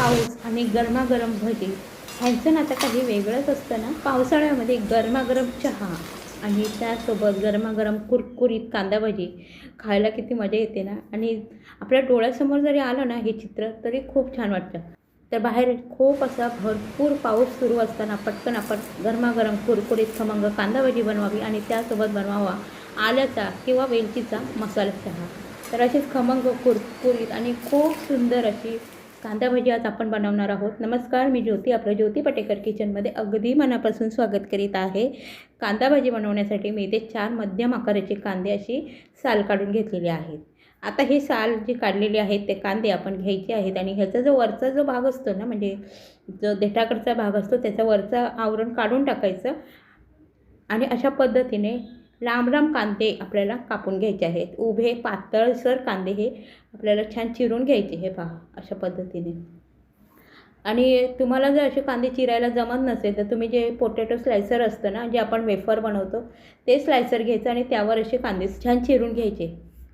पाऊस आणि गरमागरम भजी ह्यांचं नातं काही वेगळंच असतं ना. पावसाळ्यामध्ये गरमागरम चहा आणि त्यासोबत गरमागरम कुरकुरीत कांदा भजी खायला किती मजा येते ना. आणि आपल्या डोळ्यासमोर जरी आलं ना हे चित्र तरी खूप छान वाटतं. तर बाहेर खूप असा भरपूर पाऊस सुरू असताना पटकन आपण गरमागरम कुरकुरीत खमंग कांदा भजी बनवावी आणि त्यासोबत बनवावा आल्याचा किंवा वेलचीचा मसाला चहा. तर अशीच खमंग कुरकुरीत आणि खूप सुंदर अशी कांदा भजी आज आपण बनवणार आहोत. नमस्कार, मी ज्योती, आपलं ज्योती पटेकर किचनमध्ये अगदी मनापासून स्वागत करीत आहे. कांदा भजी बनवण्यासाठी मी इथे 4 मध्यम आकाराचे कांदे अशी साल काढून घेतलेले आहेत. आता ही साल जी काढलेली आहेत ते कांदे आपण घ्यायचे आहेत आणि ह्याचा जो वरचा जो भाग असतो ना, म्हणजे जो देठाकडचा भाग असतो त्याचा वरचा आवरण काढून टाकायचं आणि अशा पद्धतीने लांब लांब कांदे आपल्याला कापून घ्यायचे आहेत. उभे पातळसर कांदे हे आपल्याला छान चिरून घ्यायचे. हे पहा अशा पद्धतीने. आणि तुम्हाला जर असे कांदे चिरायला जमत नसेल तर तुम्ही जे पोटॅटो स्लायसर असतं ना, जे आपण वेफर बनवतो ते स्लायसर घ्यायचं आणि त्यावर असे कांदे छान चिरून घ्यायचे.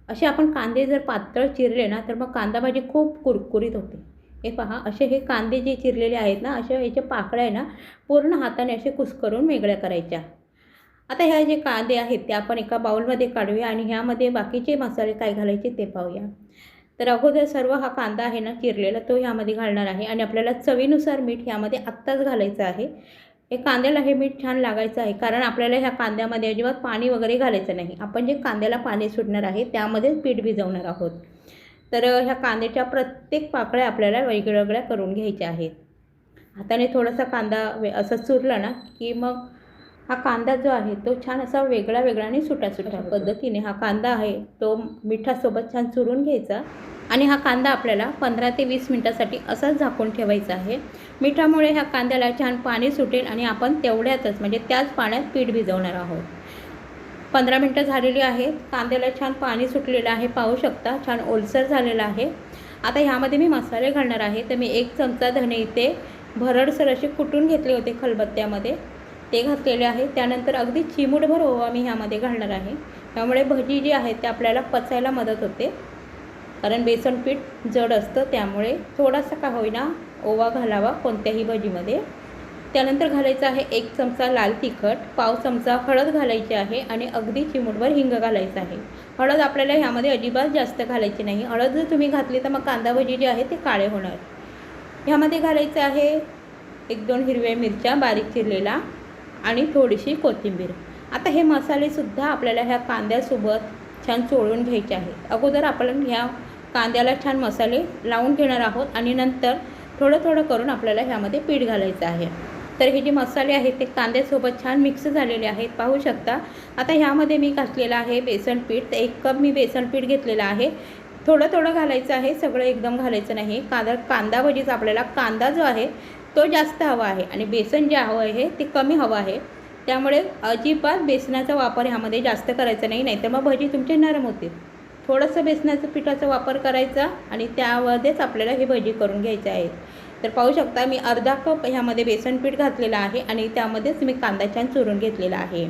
असे आपण कांदे जर पातळ चिरले ना तर मग कांदा भाजी खूप कुरकुरीत होते. हे पहा असे हे कांदे जे चिरलेले आहेत ना, अशा याच्या पाकळ्या आहे ना पूर्ण हाताने असे कुस्करून वेगळ्या करायच्या. आता ह्या जे कांदे आहेत ते आपण एका बाउलमध्ये काढूया आणि ह्यामध्ये बाकीचे मसाले काय घालायचे ते पाहूया. तर अगोदर सर्व हा कांदा आहे ना चिरलेला तो ह्यामध्ये घालणार आहे आणि आपल्याला चवीनुसार मीठ ह्यामध्ये आत्ताच घालायचं आहे. हे कांद्याला हे मीठ छान लागायचं आहे, कारण आपल्याला ह्या कांद्यामध्ये अजिबात पाणी वगैरे घालायचं नाही. आपण जे कांद्याला पाणी सुटणार आहे त्यामध्येच पीठ भिजवणार आहोत. तर ह्या कांद्याच्या प्रत्येक पाकळ्या आपल्याला वेगवेगळ्या करून घ्यायच्या आहेत. हाताने थोडासा कांदा असं चुरला ना की मग हा कांदा जो आहे तो छान असा वेगळा वेगळा आणि सुटा पद्धतीने हा कांदा आहे तो मिठासोबत छान चुरून घ्यायचा आणि हा कांदा आपल्याला 15 ते 20 मिनटासाठी असाच झाकून ठेवायचा आहे. मिठामुळे ह्या कांद्याला छान पाणी सुटेल आणि आपण तेवढ्यातच म्हणजे त्याच पाण्यात पीठ भिजवणार आहोत. 15 मिनटं झालेली आहेत. कांद्याला छान पाणी सुटलेलं आहे, पाहू शकता छान ओलसर झालेला आहे. आता ह्यामध्ये मी मसाले घालणार आहे. तर मी 1 चमचा धणे इथे भरडसर असे कुटून घेतले होते खलबत्त्यामध्ये, ते घातलेले आहे. त्यानंतर अगदी चिमूटभर ओवा मी ह्यामध्ये घालणार आहे. त्यामुळे भजी जी आहे ते आपल्याला पचायला मदत होते, कारण बेसन पीठ जड असतं त्यामुळे थोडासा का होईना ओवा घालावा कोणत्याही भजीमध्ये. त्यानंतर घालायचं आहे 1 चमचा लाल तिखट, पाव चमचा हळद घालायची आहे आणि अगदी चिमूटभर हिंग घालायचं आहे. हळद आपल्याला ह्यामध्ये अजिबात जास्त घालायची नाही. हळद जर तुम्ही घातली तर मग कांदा भजी जे आहे ते काळे होणार. ह्यामध्ये घालायचं आहे 1-2 हिरव्या मिरच्या बारीक चिरलेला आणि थोडीशी कोथिंबीर. आता हे मसालेसुद्धा आपल्याला ह्या कांद्यासोबत छान चोळून घ्यायचे आहेत. अगोदर आपण ह्या कांद्याला छान मसाले लावून घेणार आहोत आणि नंतर थोडं थोडं करून आपल्याला ह्यामध्ये पीठ घालायचं आहे. तर हे जे मसाले आहेत ते कांद्यासोबत छान मिक्स झालेले आहेत, पाहू शकता. आता ह्यामध्ये मी घातलेलं आहे बेसन पीठ. तर 1 कप मी बेसन पीठ घेतलेलं आहे. थोडं थोडं घालायचं आहे, सगळं एकदम घालायचं नाही. कांदा भजीचा आपल्याला कांदा जो आहे तो जास्त हवा आहे आणि बेसन जे हवं आहे ते कमी हवं आहे. त्यामुळे अजिबात बेसनाचा वापर ह्यामध्ये जास्त करायचा नाही, नाहीतर मग भजी तुमचे नरम होतील. थोडंसं बेसनाचं पिठाचा वापर करायचा आणि त्यामध्येच आपल्याला हे भजी करून घ्यायचे आहेत. तर पाहू शकता मी अर्धा कप ह्यामध्ये बेसन पीठ घातलेलं आहे आणि त्यामध्येच मी कांदा छान चुरून घेतलेला आहे.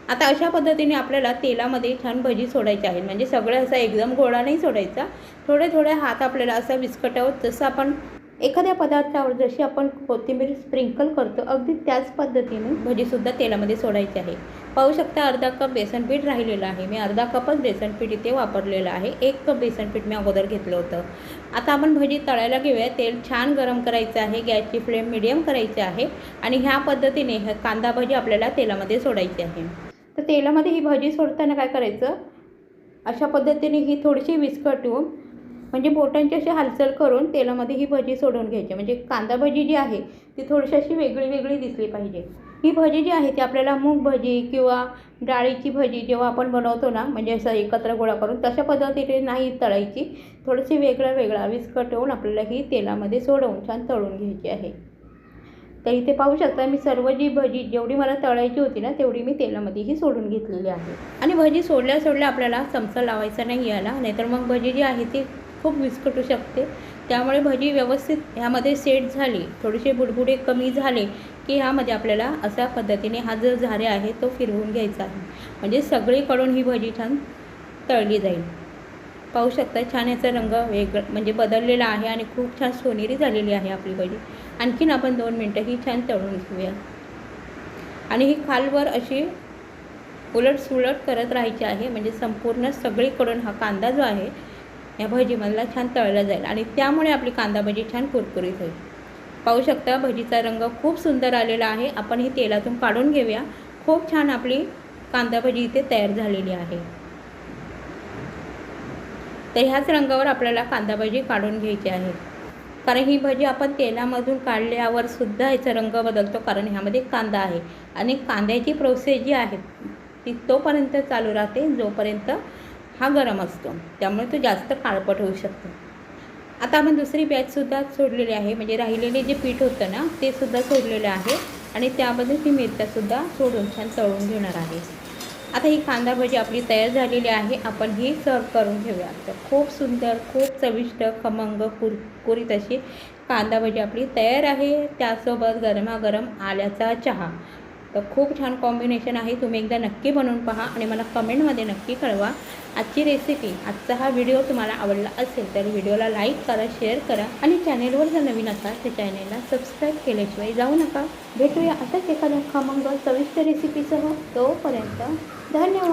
आता अशा पद्धतीने आपल्याला तेलामध्ये छान भजी सोडायची आहे. म्हणजे सगळं असं एकदम गोळा नाही सोडायचा, थोडे थोडे हात आपल्याला असं विस्कटवत जसं आपण एखाद्या पदार्थावर जशी आपण कोथिंबीर स्प्रिंकल करतो अगदी त्याच पद्धतीने भजीसुद्धा तेलामध्ये सोडायची आहे. पाहू शकता अर्धा कप बेसन पीठ राहिलेलं आहे. मी अर्धा कपच बेसन पीठ इथे वापरलेलं आहे. 1 कप बेसन पीठ मी अगोदर घेतलं होतं. आता आपण भजी तळायला घेऊया. तेल छान गरम करायचं आहे, गॅसची फ्लेम मिडियम करायची आहे आणि ह्या पद्धतीने कांदा भजी आपल्याला तेलामध्ये सोडायची आहे. तर तेलामध्ये ही भजी सोडताना काय करायचं, अशा पद्धतीने ही थोडीशी विस्कटून म्हणजे बोटांची अशी हालचाल करून तेलामध्ये ही भजी सोडून घ्यायची. म्हणजे कांदा भजी जी आहे ती थोडीशी अशी वेगळी वेगळी दिसली पाहिजे. ही भजी जी आहे ती आपल्याला मूग भजी किंवा डाळीची भजी जेव्हा आपण बनवतो ना, म्हणजे असं एकत्र गोळा करून तशा पद्धतीने नाही तळायची. थोडीशी वेगळा विस्कटवून आपल्याला ही तेलामध्ये सोडवून छान तळून घ्यायची आहे. तर इथे पाहू शकता मी सर्व जी भजी जेवढी मला तळायची होती ना तेवढी मी तेलामध्येही सोडून घेतलेली आहे. आणि भजी सोडल्या सोडल्या आपल्याला चमचा लावायचा नाही याला, नाहीतर मग भजी जी आहे ती खूप विस्कटू शकते. त्यामुळे भजी व्यवस्थित ह्यामध्ये सेट झाली, थोडेसे बुडबुडे कमी झाले की ह्यामध्ये आपल्याला अशा पद्धतीने हा जो झारे आहे तो फिरवून घ्यायचा आहे. म्हणजे सगळीकडून ही भजी छान तळली जाईल. पाहू शकता छान याचा रंग म्हणजे बदललेला आहे आणि खूप छान सोनेरी झालेली आहे आपली भजी. आणखीन आपण 2 मिनटं ही छान तळून घेऊया आणि ही खालवर अशी उलटसुलट करत राहायची आहे, म्हणजे संपूर्ण सगळीकडून हा कांदा जो आहे या भजीमधला छान तळला जाईल आणि त्यामुळे आपली कांदा भजी छान कुरकुरीत होईल. पाहू शकता भजीचा रंग खूप सुंदर आलेला आहे. आपण ही तेलातून काढून घेऊया. खूप छान आपली कांदा भजी इथे तयार झालेली आहे. तर ह्याच रंगावर आपल्याला कांदा भजी काढून घ्यायची आहे, कारण ही भजी आपण तेलामधून काढल्यावर सुद्धा याचा रंग बदलतो, कारण ह्यामध्ये कांदा आहे आणि कांद्याची प्रोसेस जी आहे ती तोपर्यंत चालू राहते जोपर्यंत हा गरम असतो, त्यामुळे तो जास्त काळपट होऊ शकतो. आता आपण दुसरी बॅचसुद्धा सोडलेली आहे, म्हणजे राहिलेले जे पीठ होतं ना ते सुद्धा सोडलेलं आहे आणि त्यामध्ये ती मिरच्यासुद्धा सोडून छान तळून घेणार आहे. आता ही कांदा भजी आपली तयार झालेली आहे. आपण ही सर्व करून घेऊया. तर खूप सुंदर, खूप चविष्ट, खमंग, कुरकुरीत अशी कांदा भजी आपली तयार आहे. त्यासोबत गरमागरम आल्याचा चहा. तर खूप छान कॉम्बिनेशन आहे. तुम्ही एकदा नक्की बनवून पहा आणि मला कमेंटमध्ये नक्की कळवा. आजची रेसिपी, आजचा हा व्हिडिओ तुम्हाला आवडला असेल तर व्हिडिओला लाईक करा, शेअर करा आणि चॅनेलवर जर नवीन असाल तर चॅनेलला सबस्क्राईब केल्याशिवाय जाऊ नका. भेटूया असाच एखाद्या खमंग चविष्ट रेसिपीसह. तोपर्यंत धन्यवाद.